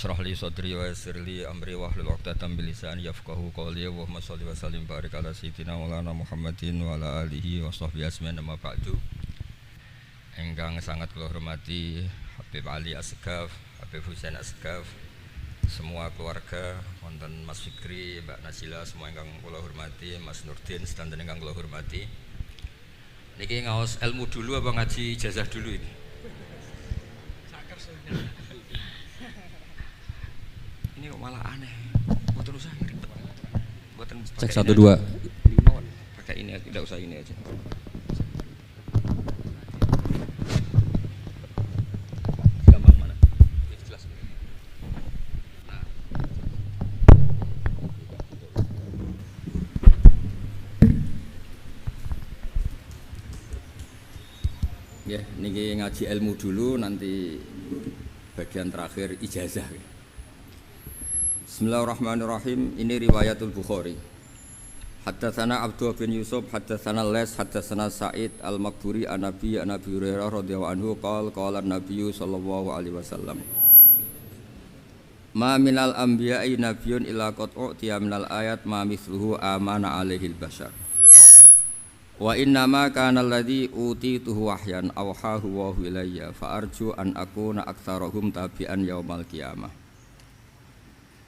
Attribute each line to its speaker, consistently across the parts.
Speaker 1: Israh li sadri wa yassir li amri wahlul 'uqdatam min lisani yafqahu qawli wa sholli wa sallim barik ala sayyidina maulana Muhammadin wa ala alihi wa sahbihi asmin amma ba'du. Ingkang sangat kula hormati Habib Ali Asgaf, Habib Husain Asgaf, semua keluarga, wonten Mas Fikri, Mbak Nasila, semua ingkang kula hormati, Mas Nurdin sedanten ingkang kula hormati. Niki ngaos ilmu dulu apa ngaji ijazah dulu ini? Ini kok malah aneh. Mboten usah ribet. Mboten
Speaker 2: cek 1 2.
Speaker 1: Pakai ini aja, tidak usah ini aja. Gampang mana? Jelas. Nah. Ya, niki ngaji ilmu dulu, nanti bagian terakhir ijazah. Bismillahirrahmanirrahim. Ini riwayatul Bukhari. Haddatsana Abdullah bin Yusuf, haddatsana Les, haddatsana Sa'id al-Maqburi an Nabi Hurairah radhiyallahu anhu qala Nabi sallallahu alaihi wasallam. Ma minal anbiya'i nabiyyun illa qad u'tiya minal ayat ma mithluhu amana alaihil bashar. Wa inna ma kana alladhi utituhu wahyan awhahu wa ilayya fa arju an akuna aktsarahum tabi'an yaumal qiyamah.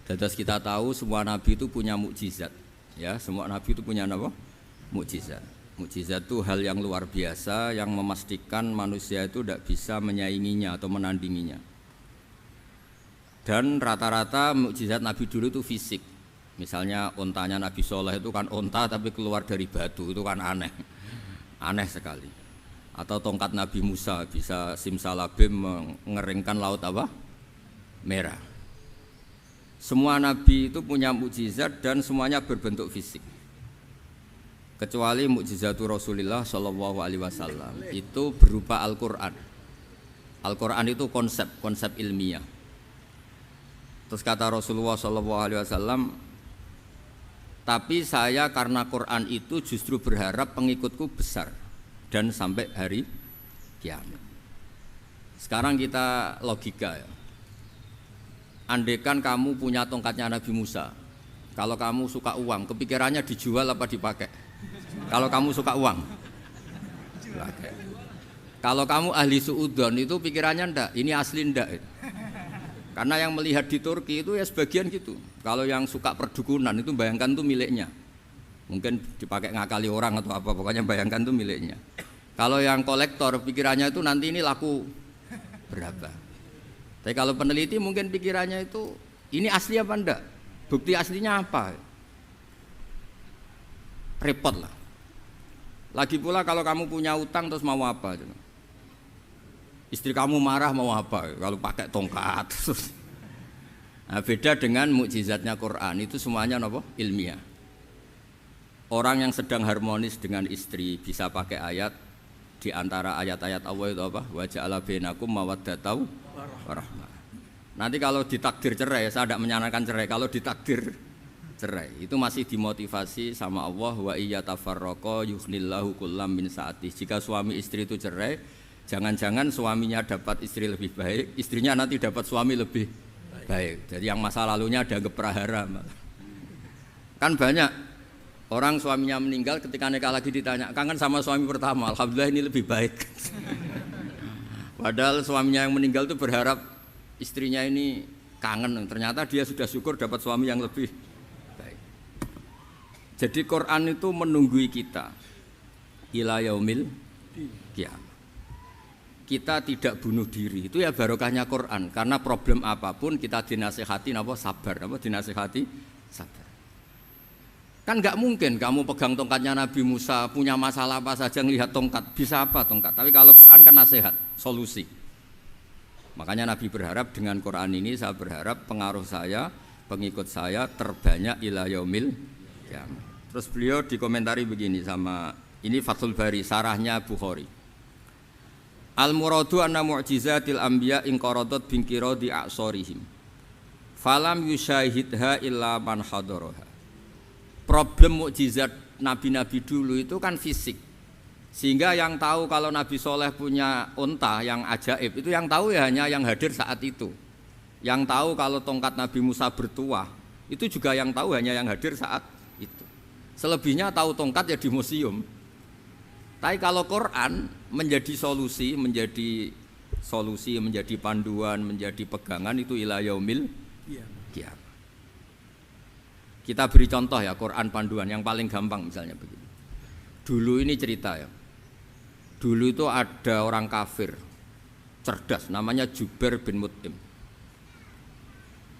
Speaker 1: Dados kita tahu semua nabi itu punya mukjizat, ya, semua nabi itu punya apa? Mukjizat. Mukjizat itu hal yang luar biasa yang memastikan manusia itu tidak bisa menyainginya atau menandinginya. Dan rata-rata mukjizat nabi dulu itu fisik. Misalnya ontanya Nabi Soleh itu kan onta tapi keluar dari batu, itu kan aneh, aneh sekali. Atau tongkat Nabi Musa bisa simsalabim mengeringkan laut apa? Merah. Semua nabi itu punya mukjizat dan semuanya berbentuk fisik. Kecuali mukjizatul Rasulullah sallallahu alaihi wasallam itu berupa Al-Qur'an. Al-Qur'an itu konsep ilmiah. Terus kata Rasulullah sallallahu alaihi wasallam, tapi saya karena Quran itu justru berharap pengikutku besar dan sampai hari kiamat. Sekarang kita logika ya. Andaikan kamu punya tongkatnya Nabi Musa, kalau kamu suka uang, kepikirannya dijual apa dipakai? Kalau kamu suka uang, dipakai. Kalau kamu ahli suudon itu pikirannya ndak, ini asli ndak. Karena yang melihat di Turki itu ya sebagian gitu. Kalau yang suka perdukunan itu bayangkan itu miliknya. Mungkin dipakai ngakali orang atau apa, pokoknya bayangkan itu miliknya. Kalau yang kolektor pikirannya itu nanti ini laku berapa. Tapi kalau peneliti mungkin pikirannya itu ini asli apa enggak? Bukti aslinya apa? Repot lah. Lagi pula kalau kamu punya utang terus mau apa? Istri kamu marah mau apa? Kalau pakai tongkat. Nah, beda dengan mukjizatnya Quran itu semuanya apa? Ilmiah. Orang yang sedang harmonis dengan istri bisa pakai ayat di antara ayat-ayat Allah itu apa? Wa ja'ala bainakum mawaddatan warahmah. Nanti kalau ditakdir cerai, saya tidak menyarankan cerai. Kalau ditakdir cerai, itu masih dimotivasi sama Allah. Wa iyatafarraqa yughnillahu kullam min sa'ati. Jika suami istri itu cerai, jangan-jangan suaminya dapat istri lebih baik, istrinya nanti dapat suami lebih baik. Jadi yang masa lalunya ada prahara. Kan banyak orang suaminya meninggal ketika nikah lagi ditanya, kangen sama suami pertama, alhamdulillah ini lebih baik. Padahal suaminya yang meninggal itu berharap istrinya ini kangen, ternyata dia sudah syukur dapat suami yang lebih baik. Jadi Quran itu menunggui kita ila yaumil qiyamah. Kita tidak bunuh diri, itu ya barokahnya Quran. Karena problem apapun kita dinasihati apa sabar, apa dinasihati sabar. Kan nggak mungkin kamu pegang tongkatnya Nabi Musa, punya masalah apa saja ngelihat tongkat, bisa apa tongkat. Tapi kalau Quran kan nasihat, solusi. Makanya Nabi berharap dengan Quran ini, saya berharap pengaruh saya, pengikut saya terbanyak ila yaumil qiyamah. Terus beliau dikomentari begini sama, ini Fathul Bari, sarahnya Bukhari. Al-muradu anna mu'jizatil anbiya inqaradat binqiradi a'sorihim. Falam yusyahidha illa man hadaraha. Problem mukjizat nabi-nabi dulu itu kan fisik, sehingga yang tahu kalau Nabi Soleh punya unta yang ajaib itu yang tahu ya hanya yang hadir saat itu. Yang tahu kalau tongkat Nabi Musa bertuah, itu juga yang tahu hanya yang hadir saat itu. Selebihnya tahu tongkat ya di museum. Tapi kalau Quran menjadi solusi, menjadi panduan, menjadi pegangan itu ila yaumil qiyamah. Kita beri contoh ya Quran panduan yang paling gampang misalnya begini. Dulu ini cerita ya. Dulu itu ada orang kafir cerdas namanya Jubair bin Mut'im.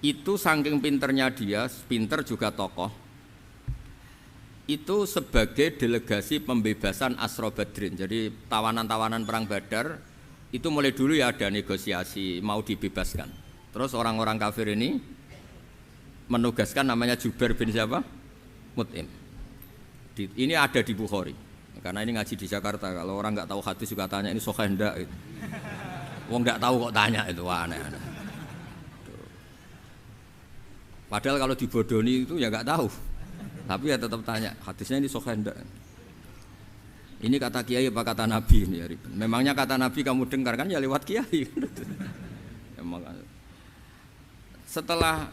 Speaker 1: Itu saking pinternya dia, pinter juga tokoh. Itu sebagai delegasi pembebasan Asra Badrin. Jadi tawanan-tawanan perang Badar itu mulai dulu ya ada negosiasi mau dibebaskan. Terus orang-orang kafir ini menugaskan namanya Jubair bin siapa? Mut'im. Ini ada di Bukhari. Karena ini ngaji di Jakarta. Kalau orang nggak tahu hadis juga tanya ini sahih ndak itu. Wong nggak tahu kok tanya itu aneh-aneh. Padahal kalau dibodoni itu ya nggak tahu, tapi ya tetap tanya hadisnya ini sahih enggak? Ini kata kiai apa kata nabi ini ya? Memangnya kata nabi kamu dengar kan ya lewat kiai. Emang. Setelah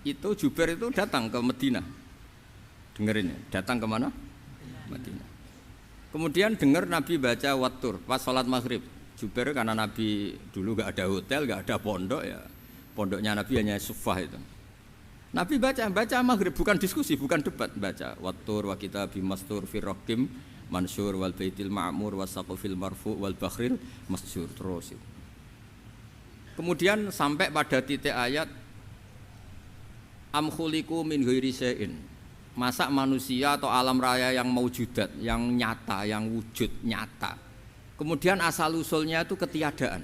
Speaker 1: itu Jubair itu datang ke Medina, dengerin ya, datang ke mana? Medina. Kemudian dengar Nabi baca Wattur pas sholat maghrib. Jubair karena Nabi dulu nggak ada hotel, nggak ada pondok ya, pondoknya Nabi hanya sufah itu. Nabi baca maghrib, bukan diskusi, bukan debat, baca Wattur wa kitabi mastur fir raqim mansur wal baitil ma'mur was saqfil marfu wal bakhril masjur terus. Kemudian sampai pada titik ayat am khuliqu min ghairi syai'in. Masa manusia atau alam raya yang maujudat, yang nyata, yang wujud nyata. Kemudian asal usulnya itu ketiadaan.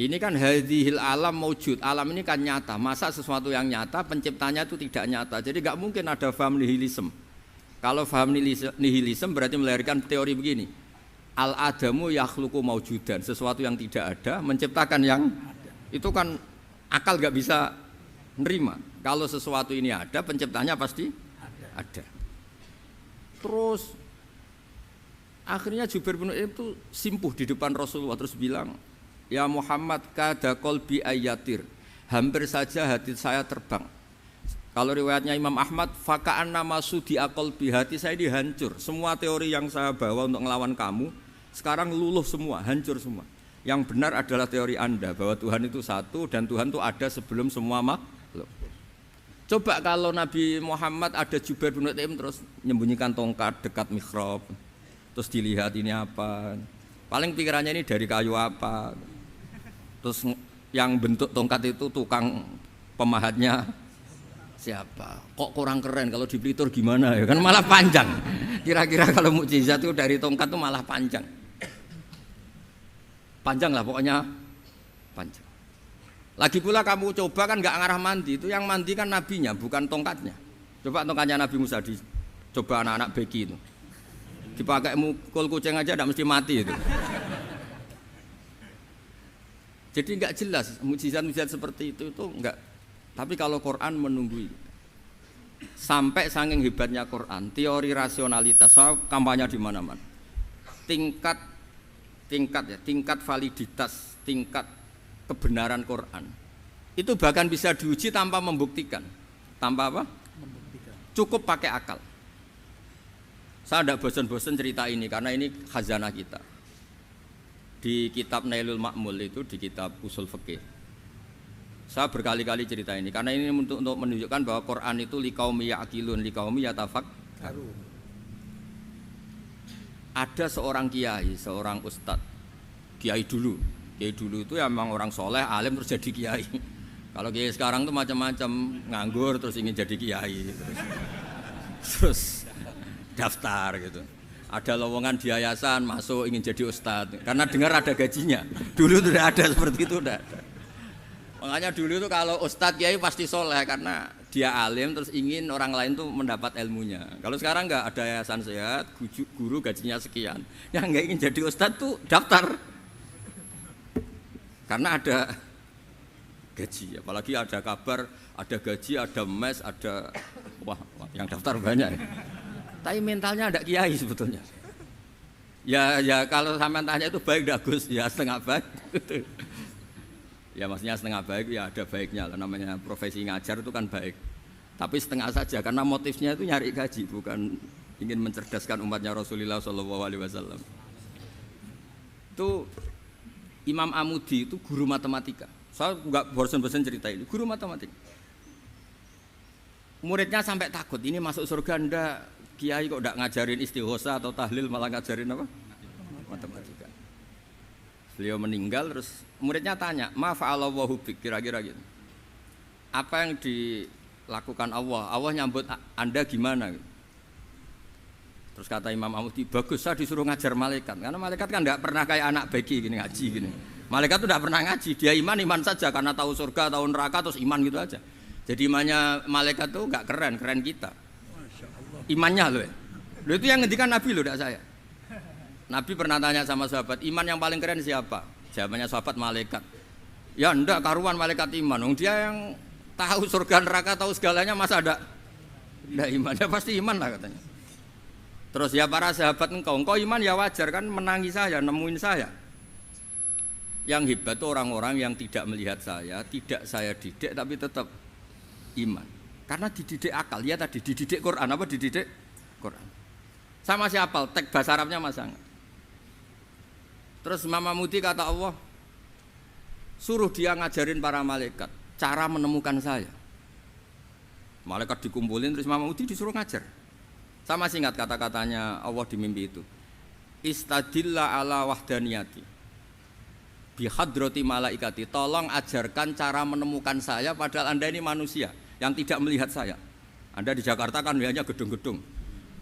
Speaker 1: Ini kan hadhil alam maujud, alam ini kan nyata. Masa sesuatu yang nyata penciptanya itu tidak nyata. Jadi nggak mungkin ada faham nihilisme. Kalau faham nihilisme berarti melahirkan teori begini. Al adamu yakhluqu maujudan, sesuatu yang tidak ada menciptakan yang itu kan akal nggak bisa nerima. Kalau sesuatu ini ada, penciptanya pasti ada. Terus akhirnya Jubair bin Mut'im itu simpuh di depan Rasulullah terus bilang, ya Muhammad kada qalbi ayatir, hampir saja hati saya terbang. Kalau riwayatnya Imam Ahmad, faka'anna masudi aqalbi, hati saya dihancur. Semua teori yang saya bawa untuk ngelawan kamu sekarang luluh semua, hancur semua. Yang benar adalah teori Anda bahwa Tuhan itu satu dan Tuhan itu ada sebelum semua makhluk. Coba kalau Nabi Muhammad ada Jubair bin Mut'im terus menyembunyikan tongkat dekat mihrab, terus dilihat ini apa, paling pikirannya ini dari kayu apa. Terus yang bentuk tongkat itu tukang pemahatnya siapa? Kok kurang keren, kalau di Blitur gimana ya? Kan malah panjang. Kira-kira kalau mukjizat itu dari tongkat itu malah panjang. Panjang lah pokoknya, panjang. Lagi pula kamu coba kan nggak ngarah mandi, itu yang mandi kan nabinya bukan tongkatnya. Coba tongkatnya Nabi Musa dicoba anak-anak beki itu. Dipakai mukul kucing aja tidak mesti mati itu. Jadi nggak jelas mukjizat-mukjizat seperti itu nggak. Tapi kalau Quran menunggui, sampai saking hebatnya Quran, teori rasionalitas, soal kampanye di mana-mana, tingkat validitas, tingkat kebenaran Quran, itu bahkan bisa diuji tanpa membuktikan, tanpa apa? Membuktikan. Cukup pakai akal. Saya tidak bosan-bosan cerita ini karena ini khazanah kita. Di kitab Nailul Ma'mul itu, di kitab Usul Fiqih, saya berkali-kali cerita ini karena ini untuk menunjukkan bahwa Quran itu liqaumi ya'qilun, liqaumi yatafakkarun. Ada seorang kiai, seorang ustadz, kiai dulu itu ya memang orang soleh, alim terus jadi kiai. Kalau kiai sekarang tuh macam-macam, nganggur terus ingin jadi kiai, terus daftar gitu. Ada lowongan di yayasan, masuk ingin jadi ustadz karena dengar ada gajinya. Dulu tidak ada seperti itu, tidak ada. Makanya dulu itu kalau ustadz kiai pasti soleh karena dia alim terus ingin orang lain tuh mendapat ilmunya. Kalau sekarang nggak ada yayasan sehat, guru gajinya sekian, yang nggak ingin jadi ustadz tuh daftar karena ada gaji. Apalagi ada kabar, ada gaji, ada mes, ada wah yang daftar banyak. Tapi mentalnya ada kiai sebetulnya. Ya kalau sampean tanya itu baik dah Gus, ya setengah baik. Ya maksudnya setengah baik ya ada baiknya lah, namanya profesi ngajar itu kan baik. Tapi setengah saja karena motifnya itu nyari gaji, bukan ingin mencerdaskan umatnya Rasulullah SAW. Itu Imam Amudi itu guru matematika. Saya nggak bosan-bosan cerita ini, guru matematika. Muridnya sampai takut, ini masuk surga ndak, kiai kok ndak ngajarin istighosa atau tahlil malah ngajarin apa? Matematika. Beliau meninggal terus muridnya tanya, "Ma fa'alallahu bik?" Kira-kira gitu. Apa yang dilakukan Allah? Allah nyambut Anda gimana? Terus kata Imam Amudi, "Bagus, saya disuruh ngajar malaikat." Karena malaikat kan enggak pernah kayak anak beki gini ngaji gini. Malaikat itu enggak pernah ngaji, dia iman saja karena tahu surga, tahu neraka terus iman gitu aja. Jadi imannya malaikat tuh enggak keren kita. Imannya loh. Loh itu yang ngendikan Nabi loh, enggak saya. Nabi pernah tanya sama sahabat, iman yang paling keren siapa? Jawabannya sahabat, malaikat. Ya enggak, karuan malaikat iman. Dia yang tahu surga neraka, tahu segalanya, masa ada enggak iman? Ya pasti iman lah katanya. Terus ya para sahabat, engkau iman ya wajar kan, menangi saya, nemuin saya. Yang hebat itu orang-orang yang tidak melihat saya, tidak saya didik tapi tetap iman. Karena dididik akal, ya tadi dididik Quran, apa dididik Quran. Sama siapa? Teks bahasa Arabnya masang. Terus Imam Amudi kata Allah, suruh dia ngajarin para malaikat cara menemukan saya. Malaikat dikumpulin, terus Imam Amudi disuruh ngajar. Sama singkat kata-katanya Allah di mimpi itu. Istadilla ala wahdaniyati bihadrati malaikati. Tolong ajarkan cara menemukan saya padahal Anda ini manusia yang tidak melihat saya. Anda di Jakarta kan lihatnya gedung-gedung.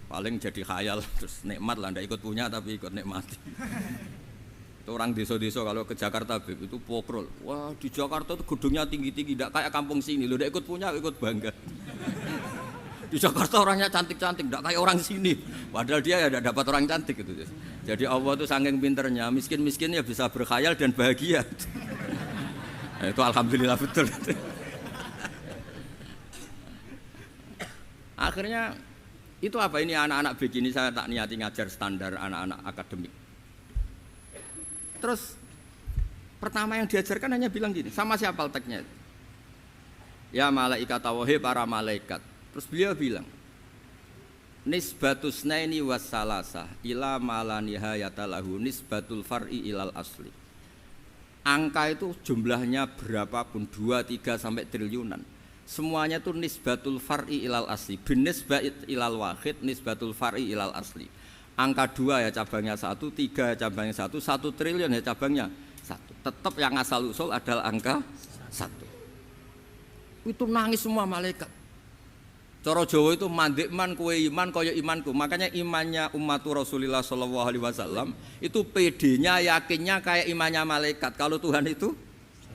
Speaker 1: Paling jadi khayal terus nikmat lah, Anda ikut punya tapi ikut nikmati. Itu orang desa-desa kalau ke Jakarta itu pokrol. Wah, di Jakarta itu gedungnya tinggi-tinggi, tidak kayak kampung sini. Lo udah ikut punya, ikut bangga. Di Jakarta orangnya cantik-cantik, tidak kayak orang sini. Padahal dia ya tidak dapat orang cantik gitu. Jadi Allah itu saking pinternya, miskin-miskin ya bisa berkhayal dan bahagia. Nah, itu alhamdulillah betul. Akhirnya itu apa ini anak-anak begini saya tak niati ngajar standar anak-anak akademik. Terus pertama yang diajarkan hanya bilang gini, sama siapa teknya? Ya malaikat wahi para malaikat. Terus beliau bilang, nisbatus naini wassalasah ila mala nihayata lahu nisbatul far'i ilal asli. Angka itu jumlahnya berapapun 2, 3 sampai triliunan. Semuanya itu nisbatul far'i ilal asli. Bin nisbat ilal wahid nisbatul far'i ilal asli. Angka 2 ya cabangnya 1, 3 ya cabangnya 1, 1 triliun ya cabangnya 1. Tetap yang asal usul adalah angka 1. Itu nangis semua malaikat. Cara Jawa itu mandekman kue iman kaya imanku. Makanya imannya umatur Rasulullah SAW itu PD-nya yakinnya kayak imannya malaikat. Kalau Tuhan itu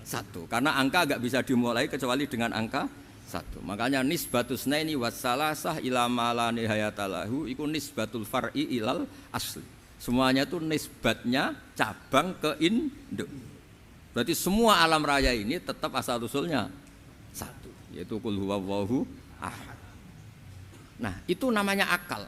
Speaker 1: 1. Karena angka agak bisa dimulai kecuali dengan angka 1. Makanya nisbatus naini wassalasah ila mala nihayatalahu iku nisbatul far'i ilal asli. Semuanya itu nisbatnya cabang ke induk. Berarti semua alam raya ini tetap asal usulnya 1, yaitu qul huwallahu ahad. Nah, itu namanya akal.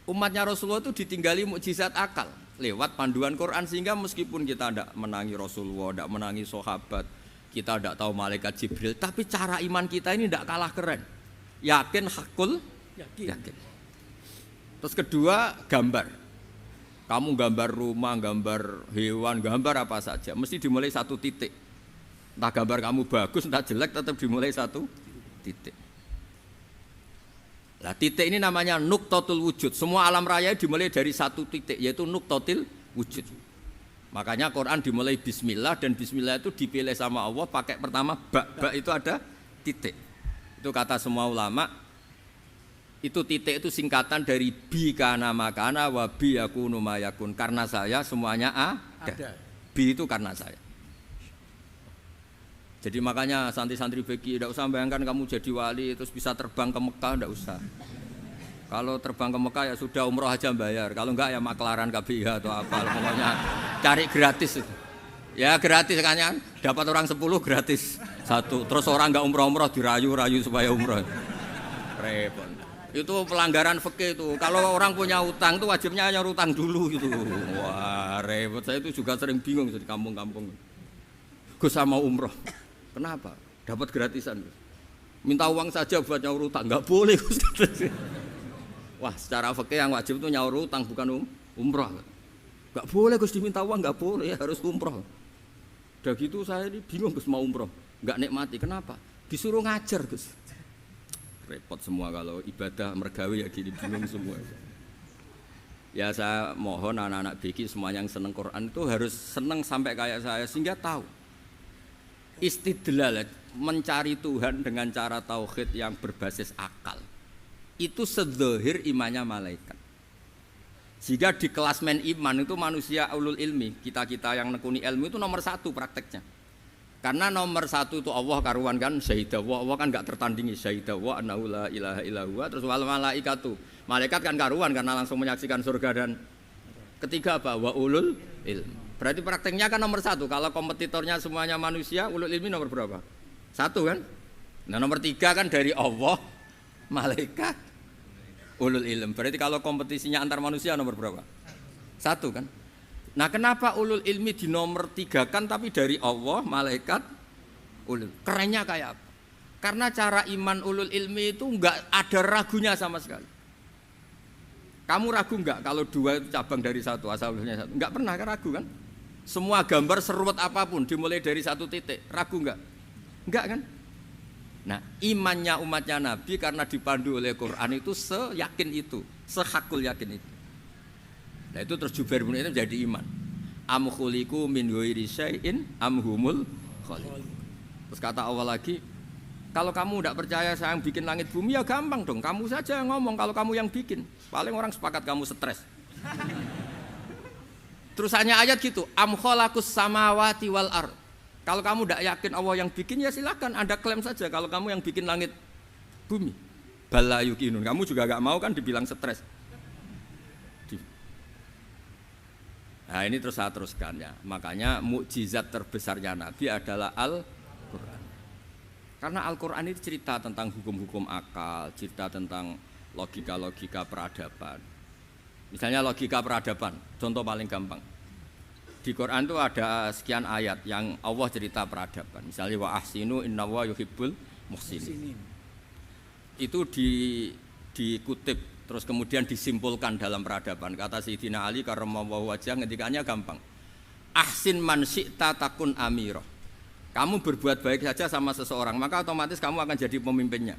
Speaker 1: Umatnya Rasulullah itu ditinggali mukjizat akal lewat panduan Quran, sehingga meskipun kita tidak menangi Rasulullah, tidak menangi sahabat, kita tidak tahu malaikat Jibril, tapi cara iman kita ini tidak kalah keren. Yakin, hakul, yakin. Terus kedua, gambar. Kamu gambar rumah, gambar hewan, gambar apa saja, mesti dimulai 1 titik. Entah gambar kamu bagus, entah jelek, tetap dimulai 1 titik. Nah, titik ini namanya nuqtatul wujud. Semua alam raya dimulai dari 1 titik, yaitu nuqtatil wujud. Makanya Quran dimulai bismillah, dan bismillah itu dipilih sama Allah pakai pertama ba itu ada titik. Itu kata semua ulama, itu titik itu singkatan dari bi kana makana wa bi yakunu mayakun. Karena saya semuanya ada. Bi itu karena saya. Jadi makanya santri-santri beki tidak usah bayangkan kamu jadi wali terus bisa terbang ke Mekah, tidak usah. Kalau terbang ke Mekah ya sudah umroh aja bayar. Kalau enggak ya maklaran KBH atau apa. Pokoknya cari gratis. Ya gratis kan ya. Dapat orang 10 gratis 1. Terus orang enggak umroh-umroh dirayu-rayu supaya umroh. Repot. Itu pelanggaran fikih itu. Kalau orang punya utang itu wajibnya hanya utang dulu gitu. Wah repot. Saya itu juga sering bingung di kampung-kampung. Gus sama umroh. Kenapa? Dapat gratisan. Minta uang saja buat nyaur utang, nggak boleh Gus. Wah, secara fikih yang wajib itu nyaur utang bukan umroh. Nggak boleh Gus diminta uang, nggak boleh, harus umroh. Udah gitu saya ini bingung Gus mau umroh, nggak nikmati. Kenapa? Disuruh ngajar Gus. Repot semua kalau ibadah mergawe ya gini bingung semua. Ya saya mohon anak-anak BK semua yang seneng Quran itu harus seneng sampai kayak saya sehingga tahu istidlal mencari Tuhan dengan cara tauhid yang berbasis akal itu sedzahir imannya malaikat. Jika di klasmen iman itu manusia ulul ilmi, kita-kita yang nekuni ilmu itu nomor 1 prakteknya. Karena nomor 1 itu Allah karuan kan syahidah wa, Allah kan enggak tertandingi syahidah wa annahu la ilaha illa huwa, terus wal malaikatu. Malaikat kan karuan karena langsung menyaksikan surga dan ketiga apa? Wa ulul ilmi. Berarti prakteknya kan nomor 1. Kalau kompetitornya semuanya manusia, ulul ilmi nomor berapa? 1 kan? Nah nomor 3 kan dari Allah, malaikat, ulul ilm. Berarti kalau kompetisinya antar manusia nomor berapa? 1 kan? Nah kenapa ulul ilmi di nomor 3 kan tapi dari Allah, malaikat, ulul. Kerennya kayak apa? Karena cara iman ulul ilmi itu enggak ada ragunya sama sekali. Kamu ragu enggak kalau 2 itu cabang dari 1, asal-usulnya 1? Enggak pernah kan ragu kan? Semua gambar seruat apapun dimulai dari 1 titik, ragu enggak? Enggak kan? Nah imannya umatnya Nabi karena dipandu oleh Quran itu seyakin itu, sehakul yakin itu. Nah itu terus Jubair bin Mut'im jadi iman. Am khuliqu min ghairi syai'in am humul khaliq. Terus kata Allah lagi, kalau kamu tidak percaya saya yang bikin langit bumi ya gampang dong. Kamu saja yang ngomong kalau kamu yang bikin. Paling orang sepakat kamu stres. Terus hanya ayat gitu, am khalaqus samawati wal ard. Kalau kamu tidak yakin Allah yang bikin ya silakan Anda klaim saja kalau kamu yang bikin langit bumi. Bala yuqinun. Kamu juga enggak mau kan dibilang stres. Nah ini terus saya teruskan ya. Makanya mukjizat terbesarnya Nabi adalah Al-Quran. Karena Al-Quran itu cerita tentang hukum-hukum akal, cerita tentang logika-logika peradaban. Misalnya logika peradaban, contoh paling gampang. Di Quran itu ada sekian ayat yang Allah cerita peradaban. Misalnya wa ahsinu innallaha yuhibbul muhsinin. Itu dikutip terus kemudian disimpulkan dalam peradaban. Kata Sayyidina Ali karramallahu wajhah ngendikannya gampang. Ahsin man syi'ta takun amirah. Kamu berbuat baik saja sama seseorang, maka otomatis kamu akan jadi pemimpinnya.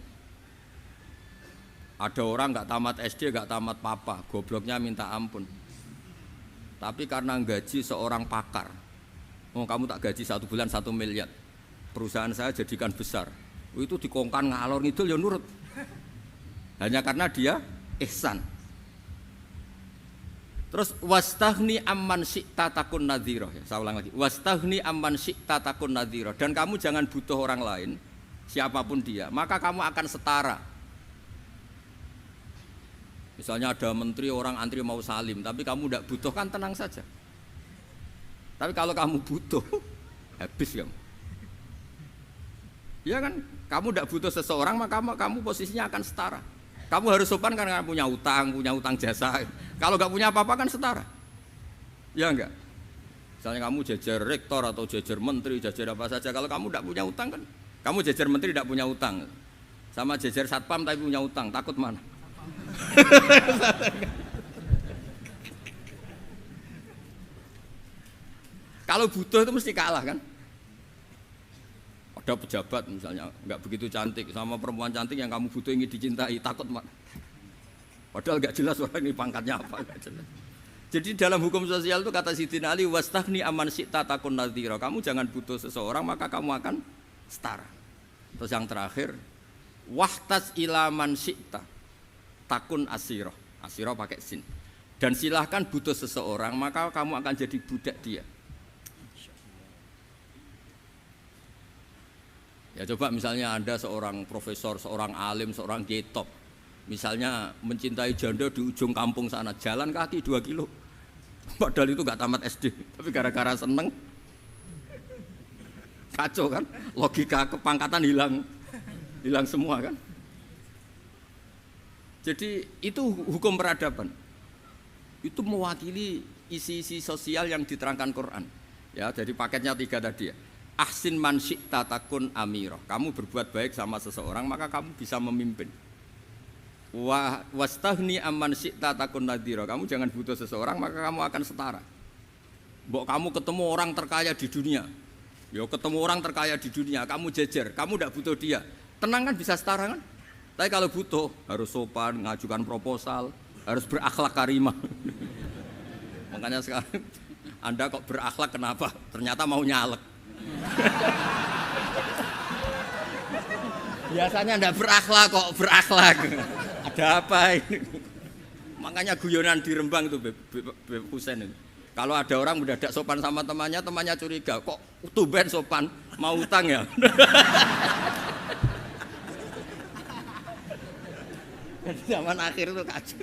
Speaker 1: Ada orang enggak tamat SD, enggak tamat papa, gobloknya minta ampun. Tapi karena gaji seorang pakar. Oh, kamu tak gaji 1 bulan 1 miliar. Perusahaan saya jadikan besar. Itu dikongkan ngalor ngidul ya nurut. Hanya karena dia ihsan. Terus wastaghni amman syi'ta takun nadhira. Ya, saya ulang lagi. Wastaghni amman syi'ta takun nadhira. Dan kamu jangan butuh orang lain, siapapun dia, maka kamu akan setara. Misalnya ada menteri orang antri mau salim, tapi kamu tidak butuh kan tenang saja. Tapi kalau kamu butuh, habis kamu. Ya kan, kamu tidak butuh seseorang, maka kamu posisinya akan setara. Kamu harus sopan karena punya utang jasa. Kalau nggak punya apa-apa kan setara. Ya enggak? Misalnya kamu jajar rektor atau jajar menteri, jajar apa saja. Kalau kamu tidak punya utang kan, kamu jajar menteri tidak punya utang. Sama jajar satpam tapi punya utang, takut mana? Kalau butuh itu mesti kalah kan? Ada pejabat misalnya nggak begitu cantik sama perempuan cantik yang kamu butuh ingin dicintai, takut mak. Padahal nggak jelas orang ini pangkatnya apa, nggak jelas. Jadi dalam hukum sosial itu kata Sayyidina Ali wastaghni amman syi'ta takun nadhira. Kamu jangan butuh seseorang maka kamu akan setara. Terus yang terakhir wahtas ila man syi'ta takun asira. Asira pakai sin. Dan silahkan butuh seseorang maka kamu akan jadi budak dia. Ya coba misalnya Anda seorang profesor, seorang alim, seorang kiai top. Misalnya mencintai janda di ujung kampung sana, jalan kaki 2 kilo. Padahal itu gak tamat SD, tapi gara-gara seneng kacau kan? Logika kepangkatan hilang semua kan? Jadi itu hukum peradaban. Itu mewakili isi-isi sosial yang diterangkan Quran. Ya, jadi paketnya 3 tadi ya. Ahsin man syi'ta takun amirah. Kamu berbuat baik sama seseorang maka kamu bisa memimpin. Wastaghni amman syi'ta takun nadhira. Kamu jangan butuh seseorang maka kamu akan setara. Mbok kamu ketemu orang terkaya di dunia. Yo ketemu orang terkaya di dunia, kamu jejer, kamu tidak butuh dia. Tenang kan bisa setara kan? Tapi kalau butuh harus sopan, ngajukan proposal, harus berakhlak karimah. Makanya sekarang Anda kok berakhlak kenapa? Ternyata mau nyalek. Biasanya Anda berakhlak kok berakhlak. Ada apa ini? Makanya guyonan di Rembang itu Beb Husain itu. Kalau ada orang mendadak sopan sama temannya, temannya curiga, kok tumben sopan, mau utang ya? Zaman akhir itu kacau.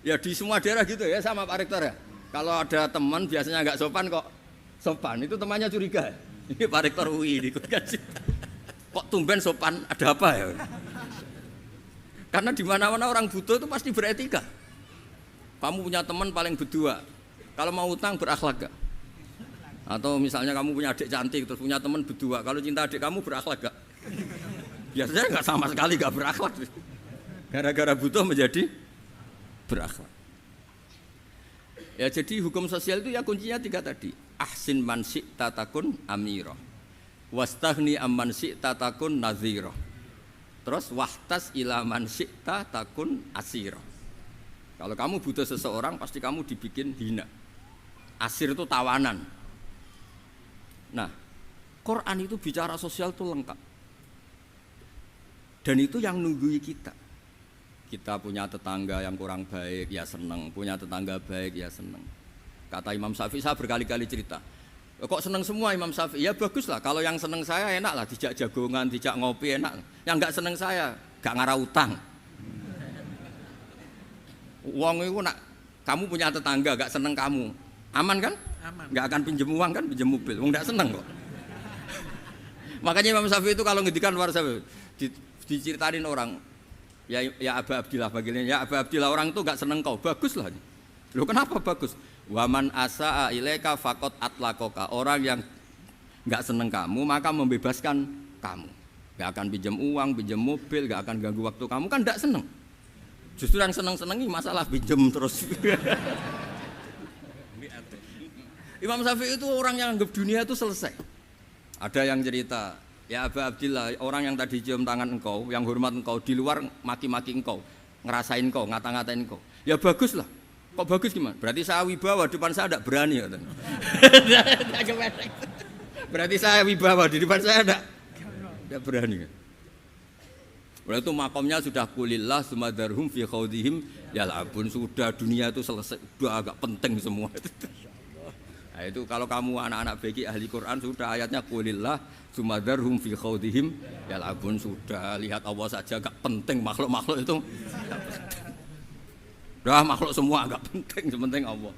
Speaker 1: Ya di semua daerah gitu ya sama Pak Rektor ya. Kalau ada teman biasanya nggak sopan kok sopan, itu temannya curiga. Ini Pak Rektor UI ikut kaji. Kok tumben sopan, ada apa ya? Karena di mana-mana orang butuh itu pasti beretika. Kamu punya teman paling berdua, kalau mau utang berakhlak gak? Atau misalnya kamu punya adik cantik terus punya teman berdua, kalau cinta adik kamu berakhlak gak? Biasanya nggak sama sekali nggak berakhlak. Gara-gara butuh menjadi berakhlak. Ya jadi hukum sosial itu ya kuncinya 3 tadi. Ahsin man syi'ta takun amirah. Wastaghni amman syi'ta takun nadhira. Terus wahtas ila man syi'ta takun asira. Kalau kamu butuh seseorang pasti kamu dibikin hina. Asir itu tawanan. Nah, Quran itu bicara sosial itu lengkap. Dan itu yang nunggui kita. Kita punya tetangga yang kurang baik ya seneng, punya tetangga baik ya seneng. Kata Imam Syafi'i, saya berkali-kali cerita. Kok seneng semua Imam Syafi'i? Ya bagus lah, kalau yang seneng saya enak lah, dijak jagongan, dijak ngopi enak. Yang enggak seneng saya, gak ngarah utang. Uang itu nak, kamu punya tetangga gak seneng kamu, aman kan? Aman. Gak akan pinjem uang kan, pinjem mobil, uang gak seneng kok. Makanya Imam Syafi'i itu kalau ngedikan luar Syafi'i, diceritain orang, ya Aba Abdillah bagiannya, ya Aba Abdillah orang itu gak seneng kau, bagus lah. Loh kenapa bagus? Waman asa'a ilaika faqad atlaqaka. Orang yang enggak seneng kamu maka membebaskan kamu. Enggak akan pinjam uang, pinjam mobil, enggak akan ganggu waktu kamu kan enggak seneng. Justru yang seneng-senengi masalah pinjam terus. Imam Syafi'i itu orang yang anggap dunia itu selesai. Ada yang cerita, ya Aba Abdillah, orang yang tadi cium tangan engkau, yang hormat engkau di luar maki-maki engkau, ngerasain engkau, ngata-ngatain engkau. Ya baguslah. Kok bagus gimana? Berarti saya wibawa, depan saya tidak berani. Berarti saya wibawa, di depan saya tidak berani. Berarti itu makomnya sudah kulillah sumadarhum fi khawdihim yal'abun. Sudah dunia itu selesai, sudah agak penting semua. Nah itu kalau kamu anak-anak bagi ahli Quran sudah ayatnya kulillah sumadarhum fi khawdihim yal'abun. Sudah lihat Allah saja agak penting, makhluk-makhluk itu agak penting. Dah makhluk semua agak penting, sepenting Allah.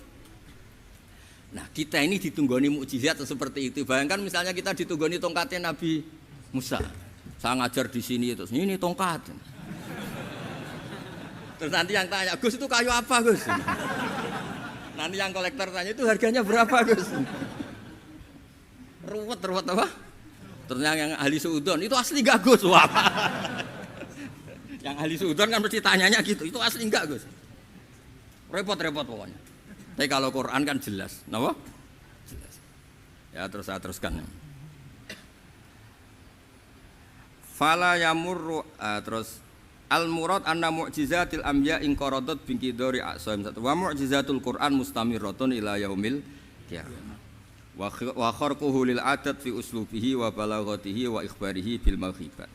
Speaker 1: Nah kita ini ditunggoni mukjizat seperti itu. Bayangkan misalnya kita ditunggoni tongkatnya Nabi Musa. Saya ngajar di sini terus ini tongkat. Terus nanti yang tanya, Gus itu kayu apa Gus? Nanti yang kolektor tanya itu harganya berapa Gus? Ruwet apa? Terus yang ahli suudon itu asli gak Gus? Wah. Yang ahli suudon kan mesti tanyanya gitu, itu asli enggak Gus? Repot-repot pokoknya. Tapi kalau Quran kan jelas, kenapa? Jelas. Ya terus saya teruskan. Fala yamurru terus al murad anna mu'jizatil anbiya in qaradat bi qidari a'sam wa mu'jizatul Quran mustamirratun ila yaumil qiyamah. Wa kharquhu lil adat fi uslubihi wa balaghatihi wa ikhbarihi bil maghibat.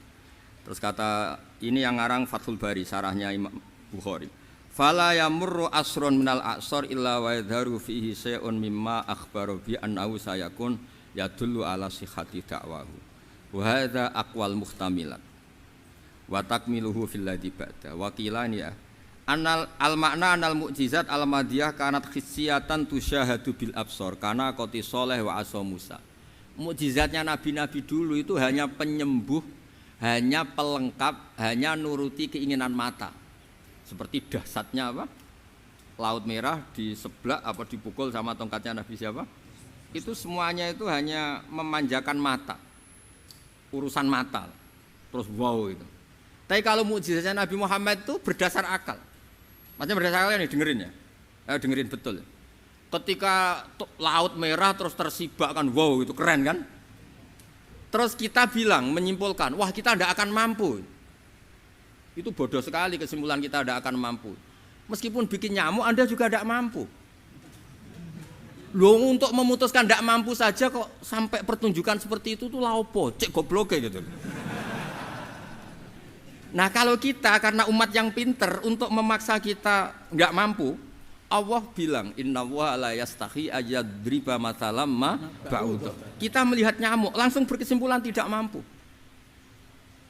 Speaker 1: Terus kata ini yang ngarang Fathul Bari sarahnya Imam Bukhari. Fala yamurru asrun minal a'sar illa wa yadharu fihi syai'un mimma akhbaru bi annahu sayakun yadullu ala sihhati da'wahu wa hadza aqwal muhtamilat wa takmiluhu fil ladzi ba'da wa qilani ya anal al makna anal mu'jizat al madiyah kanat khissiyatan tusyahadu bil absar kana qati sholeh wa asa Musa. Mukjizatnya nabi-nabi dulu itu hanya penyembuh, hanya pelengkap, hanya nuruti keinginan mata. Seperti dahsyatnya apa? Laut Merah diseblak apa dipukul sama tongkatnya Nabi siapa? Itu semuanya itu hanya memanjakan mata. Urusan mata. Terus wow itu. Tapi kalau mukjizatnya Nabi Muhammad itu berdasar akal. Maksudnya berdasar akal nih dengerin ya. Dengerin betul. Ketika Laut Merah terus tersibak kan wow itu keren kan? Terus kita bilang menyimpulkan, wah kita tidak akan mampu. Itu bodoh sekali kesimpulan kita tidak akan mampu. Meskipun bikin nyamuk Anda juga tidak mampu. Loh untuk memutuskan tidak mampu saja kok sampai pertunjukan seperti itu tuh laopo, cek goblok gitu. Nah kalau kita karena umat yang pinter untuk memaksa kita nggak mampu, Allah bilang innallaha la yastahi ayadriba mathalam ma ba'ud. Kita melihat nyamuk langsung berkesimpulan tidak mampu.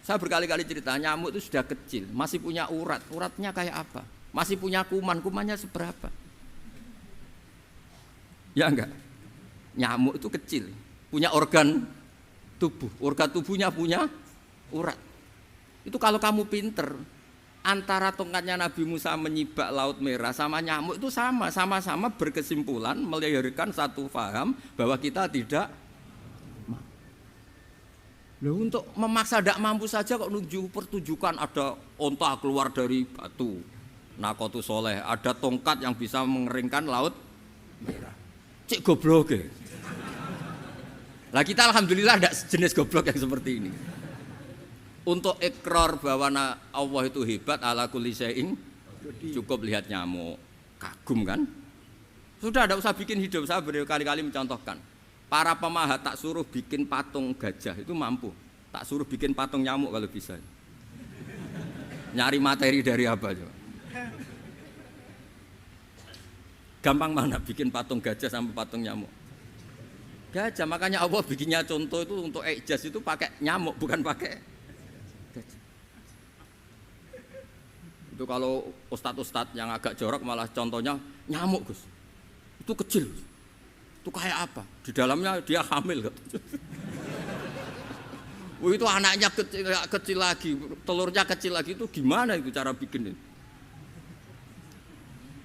Speaker 1: Saya berkali-kali cerita nyamuk itu sudah kecil, masih punya urat, uratnya kayak apa? Masih punya kuman, kumannya seberapa? Ya enggak? Nyamuk itu kecil, punya organ tubuhnya punya urat. Itu kalau kamu pinter, antara tongkatnya Nabi Musa menyibak Laut Merah sama nyamuk itu sama-sama berkesimpulan melahirkan satu faham bahwa kita tidak. Loh untuk memaksa tidak mampu saja kok nunjuk pertunjukan ada onta keluar dari batu. Nakotu soleh, ada tongkat yang bisa mengeringkan Laut Merah. Cik goblok ya. Lah kita alhamdulillah tidak jenis goblok yang seperti ini. Untuk ikrar bahwa Allah itu hebat ala kulli syai'in cukup lihat nyamuk. Kagum kan? Sudah tidak usah bikin hidup. Saya berkali-kali mencontohkan. Para pemahat tak suruh bikin patung gajah itu mampu. Tak suruh bikin patung nyamuk kalau bisa. Nyari materi dari apa coba? Gampang mana bikin patung gajah sampai patung nyamuk? Gajah, makanya Allah bikinnya contoh itu untuk ijaz itu pakai nyamuk bukan pakai gajah. Itu kalau ustadz-ustadz yang agak jorok malah contohnya nyamuk Gus. Itu kecil. Itu kayak apa? Di dalamnya dia hamil kan? Itu anaknya kecil lagi, telurnya kecil lagi itu gimana itu cara bikin itu?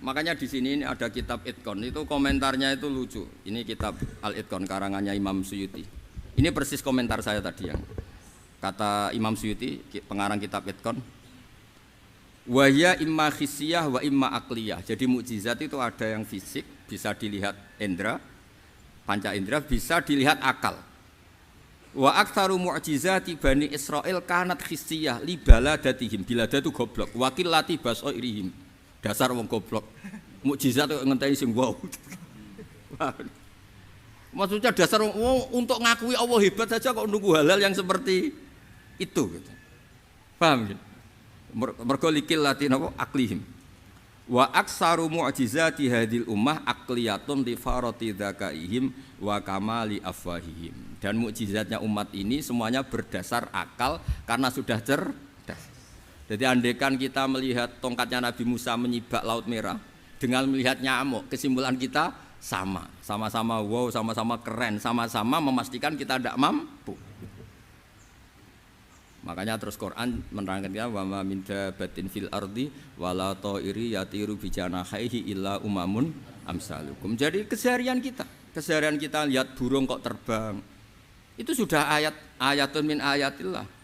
Speaker 1: Makanya di sini ada kitab Itqon itu komentarnya itu lucu. Ini kitab Al-Itqon karangannya Imam Suyuti. Ini persis komentar saya tadi yang kata Imam Suyuti pengarang kitab Itqon. Wa ya imma khissiyah wa imma aqliyah. Jadi mukjizat itu ada yang fisik bisa dilihat indra, panca indra bisa dilihat akal. Wa aktsaru mu'jizati Bani Israil kanat khissiyah li baladatihim. Bilada itu goblok. Wakil lati basairihim. Dasar wong goblok. Mukjizat kok ngenteni sing wow. Maksudnya dasar wong untuk ngakui Allah hebat saja kok nunggu halal yang seperti itu gitu. Paham gitu? Mergo likil lati napa aklihim. Wa aksaru mu'jizati hadil ummah aqliyatun li farati dzakaihim wa kamali afwahihim. Dan mukjizatnya umat ini semuanya berdasar akal karena sudah cerdas. Jadi andaikan kita melihat tongkatnya Nabi Musa menyibak Laut Merah dengan melihat nyamuk, kesimpulan kita sama-sama wow, sama-sama keren, sama-sama memastikan kita tidak mampu. Makanya terus Quran menerangkan kita wa ma min dabatin fil ardi wala ta'iri yatiru bi janahihi illa umamun amsalukum. Jadi keseharian kita lihat burung kok terbang. Itu sudah ayatun min ayatillah.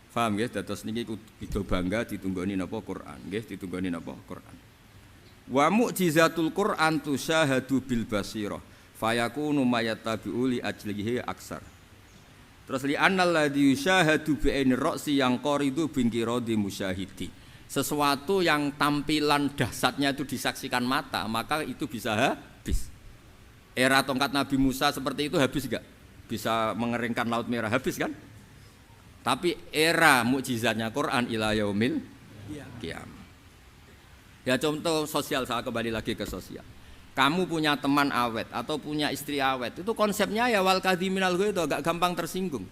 Speaker 1: Paham nggih? Dados niki kudu bangga ditunggoni napa Quran, nggih ditunggoni napa Quran. Wa mu'jizatul Quran tusyahadu bil basirah fayakunu mayattabi'u li ajlihi aksar. Terus li annal ladzi yusyahadu bi aini ra'si yang qaridu bingkiradi musyahidi. Sesuatu yang tampilan dahsyatnya itu disaksikan mata, maka itu bisa habis. Era tongkat Nabi Musa seperti itu habis enggak? Bisa mengeringkan Laut Merah, habis kan? Tapi era mukjizatnya Quran ila yaumil qiyamah. Ya contoh sosial, saya kembali lagi ke sosial. Kamu punya teman awet atau punya istri awet, itu konsepnya ya wal kadhiminal ghaidh itu agak gampang tersinggung.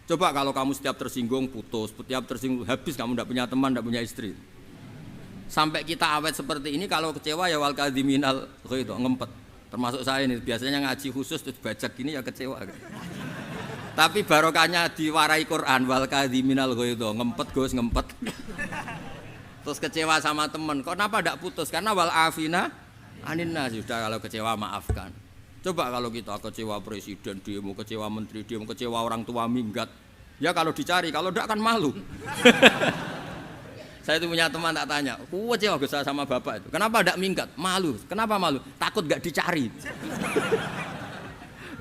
Speaker 1: Coba kalau kamu setiap tersinggung putus, setiap tersinggung habis, kamu tidak punya teman, tidak punya istri. Sampai kita awet seperti ini, kalau kecewa ya wal kadhiminal ghaidh ngempet. Termasuk saya ini biasanya ngaji khusus terus baca gini ya kecewa. Tapi barokahnya diwarai Quran wal kadhiminal ghaidh ngempet Gus ngempet. Terus kecewa sama teman. Kenapa tidak putus? Karena wal afina aninna, sudah kalau kecewa maafkan. Coba kalau kita kecewa presiden demo, kecewa menteri demo, kecewa orang tua minggat. Ya kalau dicari, kalau tidak kan malu. Saya itu punya teman tak tanya, kecewa Gus sama bapak itu. Kenapa tidak minggat? Malu. Kenapa malu? Takut gak dicari.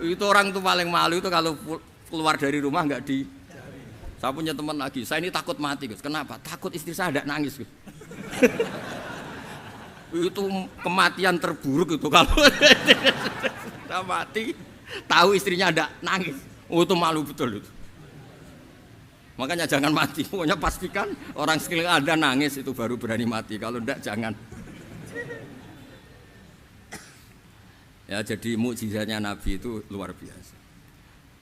Speaker 1: Itu orang tuh paling malu itu kalau keluar dari rumah nggak di. Saya punya teman lagi, saya ini takut mati Gus. Kenapa? Takut istri saya tidak nangis Gus. Itu kematian terburuk itu kalau sudah mati, tahu istrinya tidak nangis. Oh itu malu betul itu. Makanya jangan mati, pokoknya pastikan orang sekeliling Anda nangis itu baru berani mati. Kalau tidak jangan. Ya jadi mukjizatnya Nabi itu luar biasa.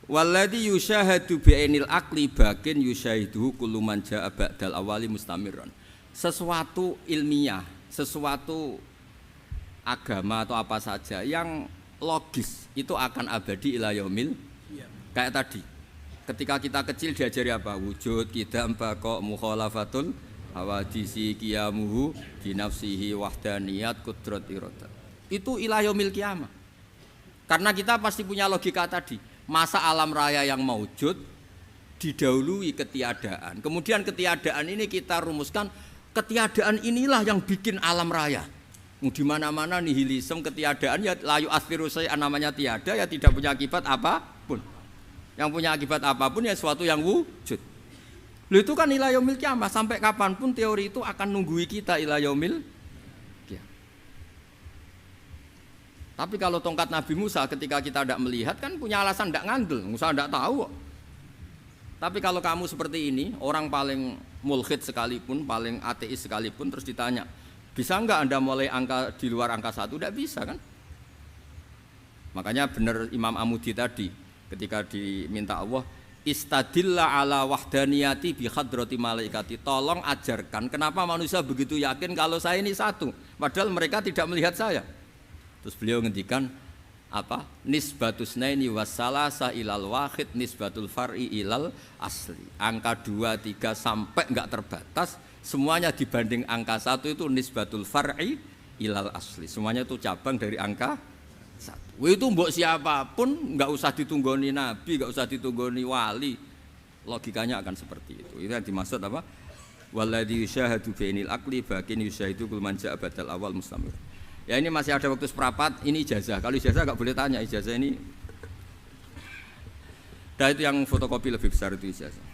Speaker 1: Walladzi yusyahadu bi'ainil aqli bakin yusyahiduhu kullu man jaa ba'dal awali mustamirran. Sesuatu ilmiah, sesuatu agama atau apa saja yang logis itu akan abadi ila yaumil. Kayak tadi. Ketika kita kecil diajari apa? Wujud, qidam, baqa, mukhalafatul hawadisi, qiyamuhu binafsihi, wahdaniyat, qudrat, iradah. Itu ila yaumil qiyamah. Karena kita pasti punya logika tadi. Masa alam raya yang maujud didahului ketiadaan. Kemudian ketiadaan ini kita rumuskan, ketiadaan inilah yang bikin alam raya. Di mana-mana nihilisme, ketiadaan ya layu asfiru say'an, namanya tiada ya tidak punya akibat apapun. Yang punya akibat apapun ya sesuatu yang wujud. Loh itu kan ila yaumil qiyamah, sampai kapanpun teori itu akan nunggui kita ila yaumil qiyamah. Tapi kalau tongkat Nabi Musa ketika kita tidak melihat kan punya alasan tidak ngandel, Musa tidak tahu. Tapi kalau kamu seperti ini, orang paling mulhid sekalipun, paling ateis sekalipun, terus ditanya, bisa enggak Anda mulai angka di luar angka 1? Tidak bisa kan? Makanya benar Imam Amudi tadi ketika diminta Allah istadilla ala wahdaniyati bi hadrati malaikati, tolong ajarkan kenapa manusia begitu yakin kalau saya ini satu padahal mereka tidak melihat saya. Terus beliau ngendikan apa? Nisbatus naini wassalasa ilal wahid nisbatul far'i ilal asli. Angka 2, 3 sampai enggak terbatas, semuanya dibanding angka 1 itu nisbatul far'i ilal asli. Semuanya itu cabang dari angka 1. Itu mbok siapapun enggak usah ditunggoni nabi, enggak usah ditunggoni wali. Logikanya akan seperti itu. Itu yang dimaksud apa? Walladzi yusyahadu bainil aqli bakin yusyahidu kul man ja'a badal awal mustamir. Ya ini masih ada waktu seperempat, ini ijazah. Kalau ijazah enggak boleh tanya, ijazah ini. Dan itu yang fotokopi lebih besar itu ijazah.